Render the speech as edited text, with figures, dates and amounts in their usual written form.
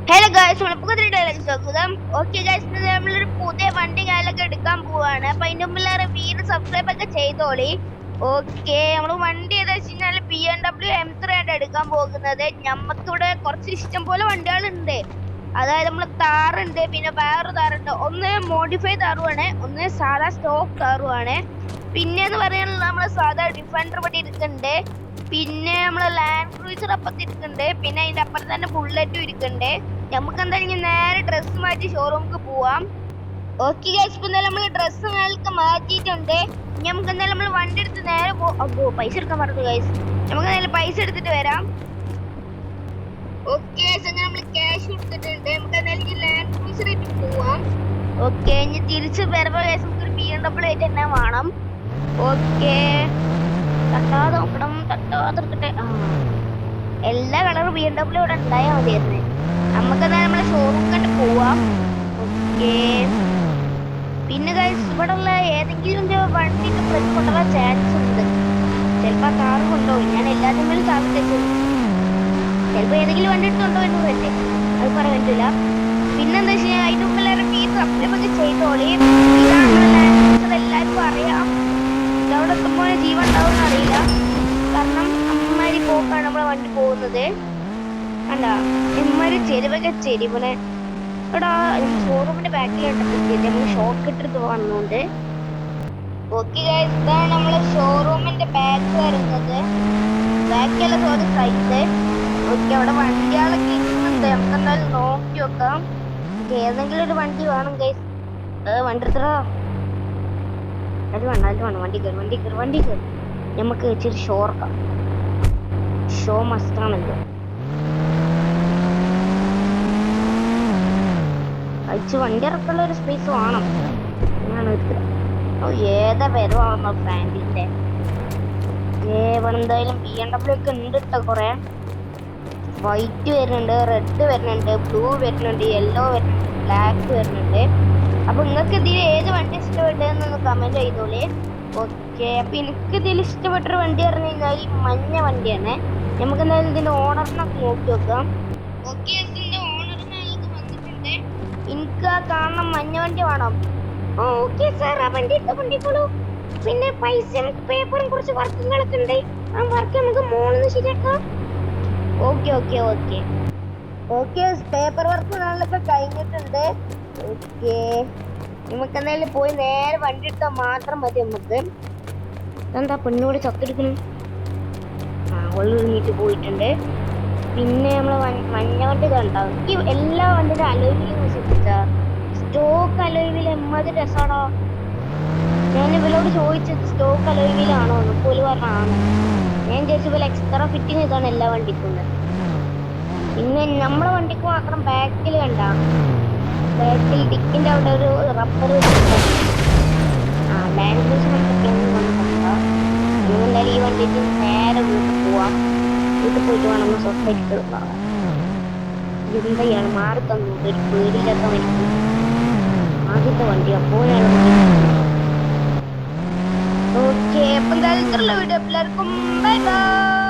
Hello guys, സ്വാഗതം. Okay guys, നമ്മളൊരു പുതിയ വണ്ടി കാലൊക്കെ എടുക്കാൻ പോവാണ്. അപ്പൊ അതിന്റെ മുമ്പിൽ വീട് സബ്സ്ക്രൈബ് ഒക്കെ ചെയ്തോളി. ഓക്കെ, നമ്മള് വണ്ടി ഏതാ വെച്ച് കഴിഞ്ഞാൽ BMW M3 ആണ് എടുക്കാൻ പോകുന്നത്. ഞമ്മക്കിവിടെ കുറച്ച് ഇഷ്ടം പോലെ വണ്ടികളുണ്ട്. അതായത് നമ്മള് താറുണ്ട്, പിന്നെ വേറെ താറുണ്ട്. ഒന്ന് മോഡിഫൈ താറുവാണ്, ഒന്ന് സാധാ സ്റ്റോക്ക് താറുവാണ്. പിന്നെന്ന് പറയാനുള്ള നമ്മള് സാധാ ഡിഫൻഡർ ഇവിടെ ഇരിക്കുന്നുണ്ട്. പിന്നെ നമ്മള് ലാൻഡ് ക്രൂസർ അപ്പുറത്ത് ഇരിക്കുന്നുണ്ട്. പിന്നെ അതിന്റെ അപ്പുറത്ത് തന്നെ ബുള്ളറ്റും ഇരിക്കുന്നുണ്ട്. നമുക്ക് എന്തായാലും നേരെ ഡ്രസ്സ് മാറ്റി ഷോറൂമിക്ക് പോവാം. ഓക്കെ ഗൈസ്, ഇപ്പൊ നമ്മള് ഡ്രസ്സ് മേലേക്ക് മാറ്റിയിട്ടുണ്ട്. ഇനി നമുക്ക് എന്തായാലും നമ്മൾ വണ്ടി എടുത്ത് നേരെ പൈസ എടുക്കാൻ പറഞ്ഞു ഗൈസ്. നമുക്ക് എന്തായാലും പൈസ എടുത്തിട്ട് വരാം. ഓക്കെ, നമ്മൾ ക്യാഷ് എടുത്തിട്ടുണ്ട്. നമുക്ക് എന്തായാലും ഈ ലാൻഡ് ക്രൂസർ ആയിട്ട് പോവാം. ഓക്കെ, ഇനി തിരിച്ച് വരുമ്പോ ഗൈസ് നമുക്കൊരു BMW ആയിട്ട് തന്നെ വേണം. ഓക്കെ, തട്ടാതെ നോക്കണം, തട്ടാതെ എടുക്കട്ടെ. എല്ലാ കളറും BMW ഇവിടെ ഉണ്ടായാൽ മതിയായിരുന്നു. നമുക്കെന്താ നമ്മളെ ഷോറൂം കണ്ട് പോവാം. ഓക്കെ, പിന്നെ ഗൈസ് ഇവിടെ ഉള്ള ഏതെങ്കിലും വണ്ടി ഫ്രണ്ട് കൊണ്ടുപോകാൻ ചാൻസ് ഉണ്ട്. ചിലപ്പോ കാറ് കൊണ്ടുപോകും. ഞാൻ എല്ലാത്തിനും മേലും താമസിച്ചു. ചിലപ്പോ ഏതെങ്കിലും വണ്ടി എടുത്തുകൊണ്ടോ എന്ന് പറ്റേ, അത് പറയാൻ പറ്റില്ല. പിന്നെന്താ വെച്ചാൽ അതിന് മുമ്പ് എല്ലാവരും വീട് സബ്സ്ക്രൈബ് ഒക്കെ ചെയ്തോളി. ഇതാണ് എല്ലാവർക്കും അറിയാം. ഇതവിടെ എത്തുമ്പോൾ ജീവൻ ഉണ്ടാവും അറിയില്ല. കാരണം അമ്മമാരി പോക്കാണ് നമ്മളെ വണ്ടി പോകുന്നത്. അല്ല, ഇമ്മാരി ചെരുവൊക്കെ ചെരിവനെ എടാ. ഷോറൂമിന്റെ ബാക്കിലോട്ട് നമ്മൾ ഷോർട്ട് കട്ട് എടുത്ത് വന്നുകൊണ്ട്. ഓക്കെ ഗൈസ്, ഇതാണ് നമ്മളെ ഷോറൂമിന്റെ ബാക്ക് വരുന്നത്. ബാക്കല്ല, സോറി, സൈഡ്. ഓക്കെ, അവിടെ വണ്ടികളൊക്കെ ഇരിക്കുന്നുണ്ട്. നമുക്ക് എന്തായാലും നോക്കി വെക്കാം. ഏതെങ്കിലും ഒരു വണ്ടി വേണം ഗൈസ്. വണ്ടി എടുത്തടാ. അത് വേണം. വണ്ടി കയറി നമുക്ക് ഇച്ചിരി ഷോർക്കാം. ഷോ മസ്റ്റാണല്ലോ. അയച്ച് വണ്ടി ഇറക്കാനുള്ള ഒരു സ്പേസ് വേണം. ഞാൻ ഏതാ വരുവാണോ ഫ്രാൻഡിന്റെ. എന്തായാലും BMW ഒക്കെ ഉണ്ട് കേട്ടോ. കുറെ വൈറ്റ് വരുന്നുണ്ട്, റെഡ് വരുന്നുണ്ട്, ബ്ലൂ വരുന്നുണ്ട്, യെല്ലോ വരുന്നുണ്ട്, ബ്ലാക്ക് വരുന്നുണ്ട്. അപ്പൊ നിങ്ങൾക്ക് ഇതിൽ ഏത് വണ്ടി ഇഷ്ടപ്പെട്ടതെന്നൊന്ന് കമന്റ് ചെയ്തോളേ. ഓക്കെ, അപ്പൊ എനിക്ക് ഇതിൽ ഇഷ്ടപ്പെട്ടൊരു വണ്ടി പറഞ്ഞു കഴിഞ്ഞാൽ ഈ മഞ്ഞ വണ്ടിയാണ്. നമുക്ക് എന്തായാലും ഇതിന്റെ ഓണറിനൊക്കെ നോക്കി വെക്കാം. ഓക്കെ, ഇതിന്റെ ഓണറിനൊക്കെ വന്നിട്ടുണ്ട്. എനിക്ക് ആ കാണണം മഞ്ഞ വണ്ടി വേണം. ഓക്കെ സാർ, ആ വണ്ടി വണ്ടിക്കോളൂ. പിന്നെ പൈസയും പേപ്പറും കുറച്ച് വർക്കുകളൊക്കെ ഉണ്ട്. ആ വർക്ക് നമുക്ക് മോളിന്ന് ശരിയാക്കാം. ഓക്കെ, പേപ്പർ വർക്ക് നാളൊക്കെ കഴിഞ്ഞിട്ടുണ്ട്. ഓക്കെ, നമുക്ക് എന്തായാലും പോയി നേരെ വണ്ടി എടുത്താൽ മാത്രം മതി. നമുക്ക് എന്താ പെണ്ണൂടെ ചത്തെടുക്കണം. ഒളിഞ്ഞിട്ട് പോയിട്ടുണ്ട്. പിന്നെ നമ്മള് മഞ്ഞ വണ്ടി കണ്ടാവും. ഈ എല്ലാ വണ്ടിയുടെ അലോയിലും ശ്രദ്ധിച്ചാ സ്റ്റോക്ക് അലോയിൽ എമ്മാതിരി രസാണോ. ഞാൻ ഇവരോട് ചോദിച്ചത് സ്റ്റോക്ക് അലോയിലാണോ എന്ന്. പോലും പറഞ്ഞാണ്. ഞാൻ ചോദിച്ച പോലെ എക്സ്ട്രാ ഫിറ്റിംഗ് ഇതാണ് എല്ലാ വണ്ടിക്കും. പിന്നെ നമ്മളെ വണ്ടിക്ക് മാത്രം ബാക്കിൽ കണ്ട, ബാക്കിൽ ഡിക്കിന്റെ അവിടെ ഒരു റബ്ബർ ലാംഗ്വേജ് എന്തായാലും ഈ വണ്ടിക്ക് നേരെ വീട്ടിൽ പോവാം. വീട്ടിൽ പോയിട്ട് വേണം സൊസൈറ്റിക്ക് എന്താണ് മാറി തന്നു. ഒരു പേടിയില്ലാത്ത വണ്ടി, ആദ്യത്തെ വണ്ടി. അപ്പോഴാണ് ഓക്കെ, അപ്പം എന്തായാലും ഇത്രയുള്ള വീഡിയോ. എല്ലാവർക്കും ബൈ ബൈ.